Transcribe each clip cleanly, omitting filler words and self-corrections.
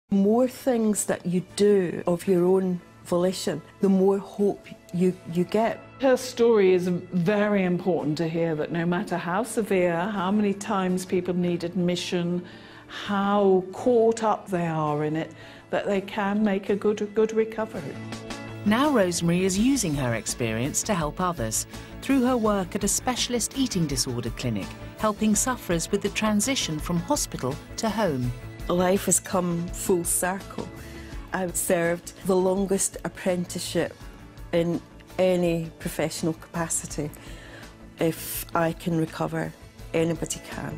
The more things that you do of your own volition, the more hope you get. Her story is very important to hear, that no matter how severe, how many times people need admission, how caught up they are in it, that they can make a good recovery. Now Rosemary is using her experience to help others through her work at a specialist eating disorder clinic, helping sufferers with the transition from hospital to home. Life has come full circle. I've served the longest apprenticeship in any professional capacity. If I can recover, anybody can.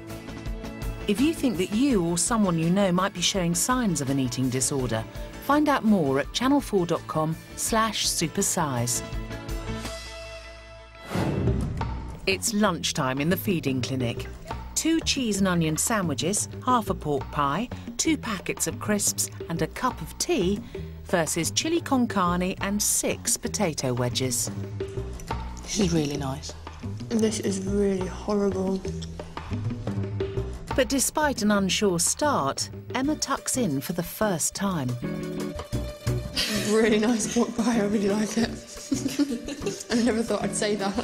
If you think that you or someone you know might be showing signs of an eating disorder, find out more at channel4.com/supersize. It's lunchtime in the feeding clinic. 2 cheese and onion sandwiches, half a pork pie, 2 packets of crisps and a cup of tea versus chili con carne and 6 potato wedges. This is really nice. This is really horrible. But despite an unsure start, Emma tucks in for the first time. Really nice pork pie, I really like it. I never thought I'd say that.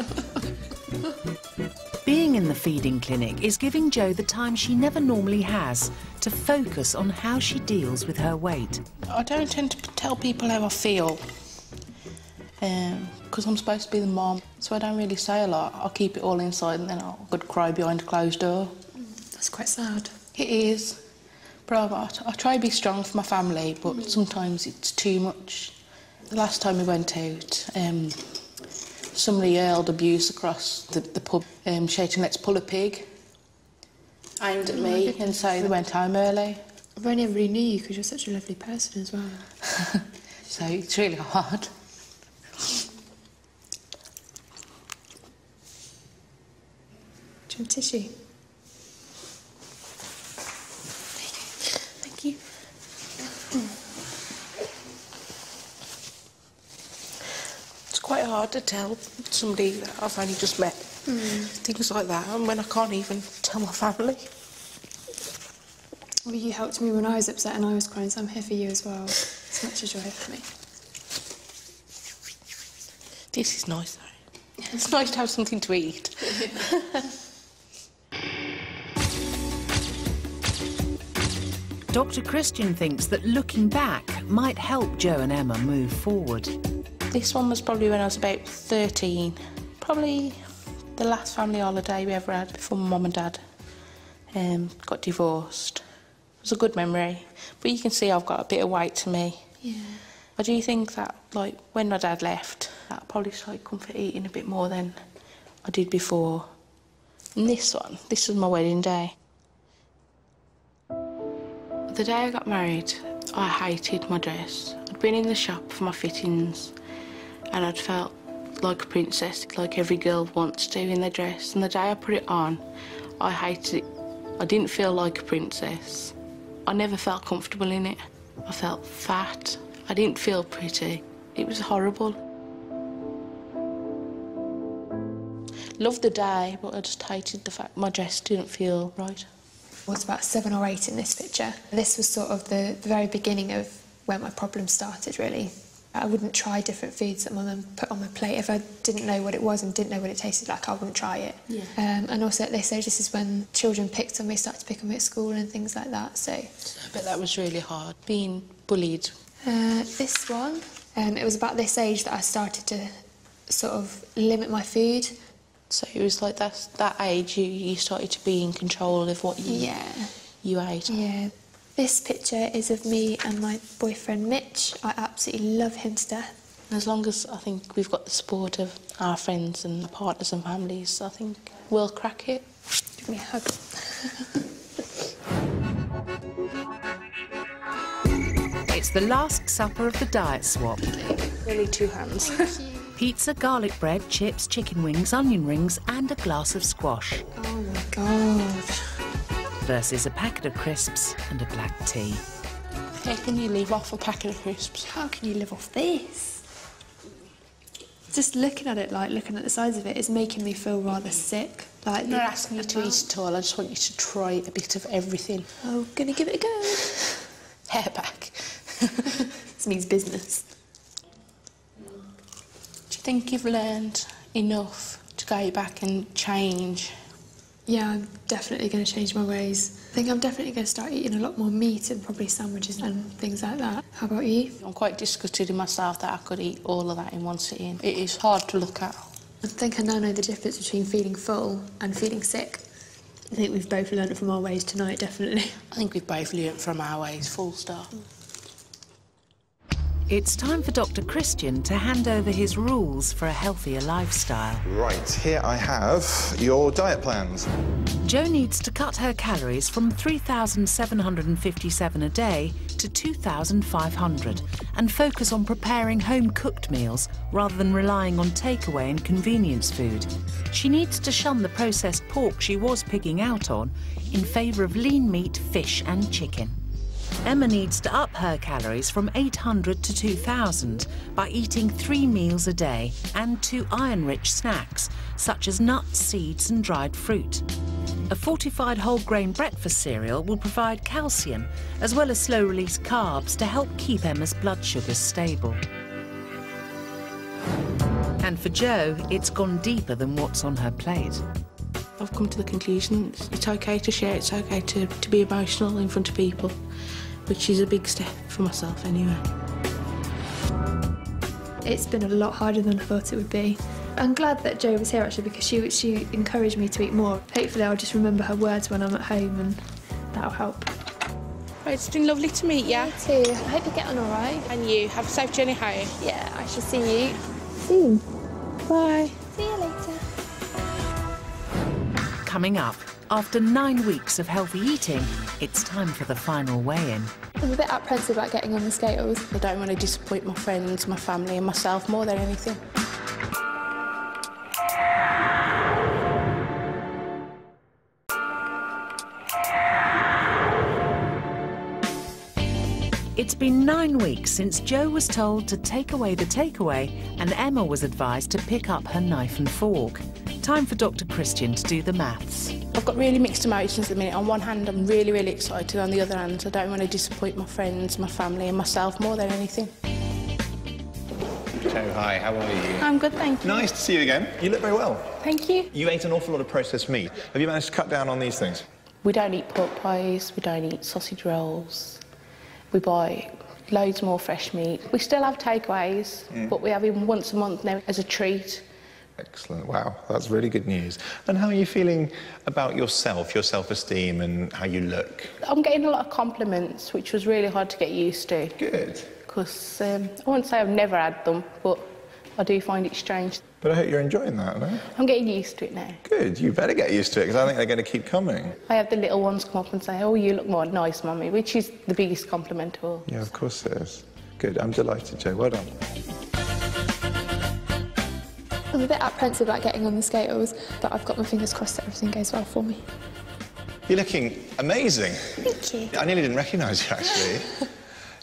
Being in the feeding clinic is giving Jo the time she never normally has to focus on how she deals with her weight. I don't tend to tell people how I feel, because I'm supposed to be the mom, so I don't really say a lot. I'll keep it all inside and then I could cry behind a closed door. That's quite sad. It is. But I try to be strong for my family, but sometimes it's too much. The last time we went out, somebody yelled abuse across the pub, shouting, "Let's pull a pig," aimed at me, and so they went home early. I've only ever really knew you because you're such a lovely person as well. So it's really hard. Do you want tissue? Thank you. It's quite hard to tell somebody that I've only just met things like that, and when I can't even tell my family. Well, you helped me when I was upset and I was crying, so I'm here for you as well, as much as you're here for me. This is nice, though. It's nice to have something to eat. Dr. Christian thinks that looking back might help Jo and Emma move forward. This one was probably when I was about 13. Probably the last family holiday we ever had before my mum and dad got divorced. It was a good memory, but you can see I've got a bit of weight to me. Yeah. I do think that, like, when my dad left, I probably started comfort eating a bit more than I did before. And this was my wedding day. The day I got married, I hated my dress. I'd been in the shop for my fittings and I'd felt like a princess, like every girl wants to in their dress. And the day I put it on, I hated it. I didn't feel like a princess. I never felt comfortable in it. I felt fat. I didn't feel pretty. It was horrible. Loved the day, but I just hated the fact my dress didn't feel right. I was about 7 or 8 in this picture. This was sort of the very beginning of where my problem started, really. I wouldn't try different foods that my mum put on my plate. If I didn't know what it was and didn't know what it tasted like, I wouldn't try it. Yeah. And also at this age, this is when children picked on me, started to pick on me at school and things like that, so... I bet that was really hard, being bullied. This one, it was about this age that I started to sort of limit my food. So it was like that age you started to be in control of what you ate. Yeah. This picture is of me and my boyfriend Mitch. I absolutely love him to death. As long as I think we've got the support of our friends and our partners and families, I think we'll crack it. Give me a hug. It's the last supper of the diet swap. Really 2 hands. Thank you. Pizza, garlic bread, chips, chicken wings, onion rings and a glass of squash. Oh my God. Versus a packet of crisps and a black tea. How can you live off a packet of crisps? How can you live off this? Just looking at it, like looking at the size of it, is making me feel rather sick. Like, I'm not asking you to eat at all, I just want you to try a bit of everything. I'm gonna give it a go. hair back. This means business. Do you think you've learned enough to go back and change? Yeah, I'm definitely going to change my ways. I think I'm definitely going to start eating a lot more meat and probably sandwiches and things like that. How about you? I'm quite disgusted in myself that I could eat all of that in one sitting. It is hard to look at. I think I now know the difference between feeling full and feeling sick. I think we've both learned from our ways tonight, definitely. I think we've both learnt from our ways, full stop. It's time for Dr. Christian to hand over his rules for a healthier lifestyle. Right, here I have your diet plans. Jo needs to cut her calories from 3,757 a day to 2,500 and focus on preparing home-cooked meals rather than relying on takeaway and convenience food. She needs to shun the processed pork she was pigging out on in favour of lean meat, fish and chicken. Emma needs to up her calories from 800 to 2,000 by eating 3 meals a day and 2 iron-rich snacks, such as nuts, seeds and dried fruit. A fortified whole grain breakfast cereal will provide calcium, as well as slow-release carbs to help keep Emma's blood sugars stable. And for Jo, it's gone deeper than what's on her plate. I've come to the conclusion it's okay to share, it's okay to be emotional in front of people, which is a big step for myself anyway. It's been a lot harder than I thought it would be. I'm glad that Jo was here actually because she encouraged me to eat more. Hopefully I'll just remember her words when I'm at home and that'll help. Right, it's been lovely to meet you. You too. I hope you get on all right. And you, have a safe journey home. Yeah, I shall see you soon. Bye. See you later. Coming up, after 9 weeks of healthy eating, it's time for the final weigh-in. I'm a bit apprehensive about getting on the scales. I don't want to disappoint my friends, my family and myself more than anything. It's been 9 weeks since Jo was told to take away the takeaway and Emma was advised to pick up her knife and fork. Time for Dr. Christian to do the maths. I've got really mixed emotions at the minute. On one hand, I'm really, really excited. On the other hand, I don't want to disappoint my friends, my family and myself more than anything. Jo, hi, how are you? I'm good, thank you. Nice to see you again. You look very well. Thank you. You ate an awful lot of processed meat. Have you managed to cut down on these things? We don't eat pork pies, we don't eat sausage rolls. We buy loads more fresh meat. We still have takeaways, but we have him once a month now as a treat. Excellent, wow, that's really good news. And how are you feeling about yourself, your self-esteem and how you look? I'm getting a lot of compliments, which was really hard to get used to. Good. Because I wouldn't say I've never had them, but I do find it strange. But I hope you're enjoying that, no? I'm getting used to it now. Good, you better get used to it, because I think they're going to keep coming. I have the little ones come up and say, oh, you look more nice, Mummy, which is the biggest compliment of all. Yeah, of course it is. Good, I'm delighted, Jo, well done. I'm a bit apprehensive about getting on the scales, but I've got my fingers crossed that everything goes well for me. You're looking amazing. Thank you. I nearly didn't recognise you, actually.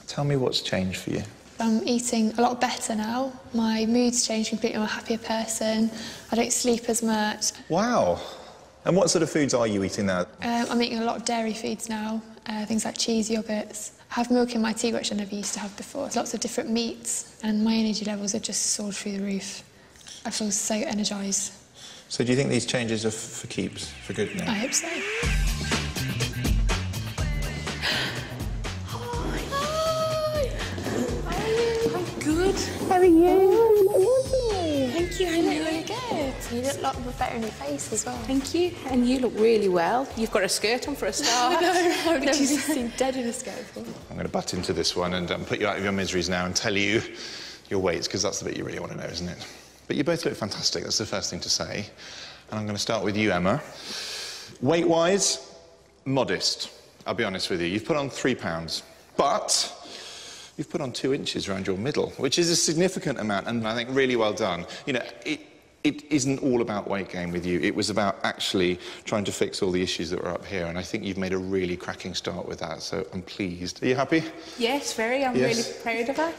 Tell me what's changed for you. I'm eating a lot better now. My mood's changed completely. I'm a happier person. I don't sleep as much. Wow. And what sort of foods are you eating now? I'm eating a lot of dairy foods now, things like cheese, yoghurts. I have milk in my tea, which I never used to have before. Lots of different meats, and my energy levels have just soared through the roof. I feel so energised. So do you think these changes are for keeps, for good now? I hope so. Good. How are you? Thank you, You look really good. You look a lot better in your face as well. Thank you. And you look really well. You've got a skirt on for a start. I've never been seen dead in a skirt before. I'm going to butt into this one and put you out of your miseries now and tell you your weights, because that's the bit you really want to know, isn't it? But you both look fantastic, that's the first thing to say. And I'm going to start with you, Emma. Weight-wise, modest, I'll be honest with you. You've put on 3 pounds, but you've put on 2 inches around your middle, which is a significant amount, and I think really well done. You know, it isn't all about weight gain with you. It was about actually trying to fix all the issues that were up here, and I think you've made a really cracking start with that, so I'm pleased. Are you happy? Yes, very. I'm really proud of her.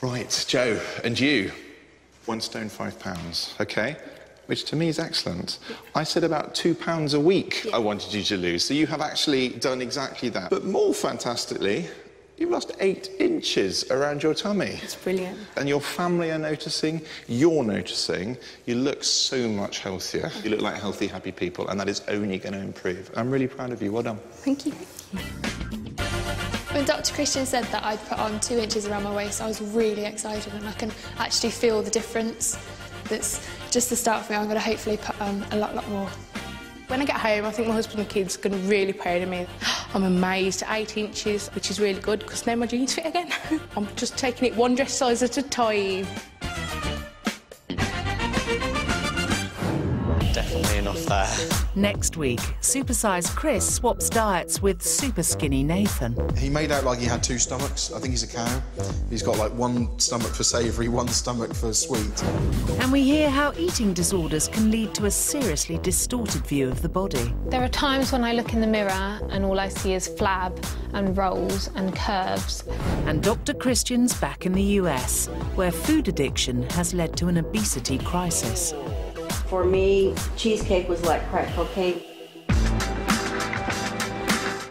Right, Jo, and you. 1 stone, 5 pounds, OK? which to me is excellent. I said about 2 pounds a week I wanted you to lose, so you have actually done exactly that. But more fantastically, you've lost 8 inches around your tummy. It's brilliant. And your family are noticing, you're noticing, you look so much healthier. You look like healthy, happy people, and that is only going to improve. I'm really proud of you. Well done. Thank you. When Dr. Christian said that I'd put on 2 inches around my waist, I was really excited, and I can actually feel the difference. That's just the start for me. I'm going to hopefully put on a lot more. When I get home, I think my husband and kids are going to be really proud of me. I'm amazed at 8 inches, which is really good, because now my jeans fit again. I'm just taking it one dress size at a time. Definitely enough there. Next week, Supersize Chris swaps diets with Superskinny Nathan. He made out like he had 2 stomachs. I think he's a cow. He's got like 1 stomach for savoury, 1 stomach for sweet. And we hear how eating disorders can lead to a seriously distorted view of the body. There are times when I look in the mirror and all I see is flab and rolls and curves. And Dr. Christian's back in the US, where food addiction has led to an obesity crisis. For me, cheesecake was like crack cocaine.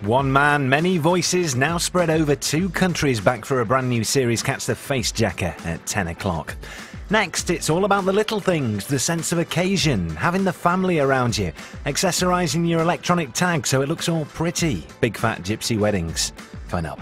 One man, many voices, now spread over 2 countries, back for a brand new series, Catch the Face Jacker at 10 o'clock. Next, it's all about the little things, the sense of occasion, having the family around you, accessorising your electronic tag so it looks all pretty. Big fat gypsy weddings. Coming up.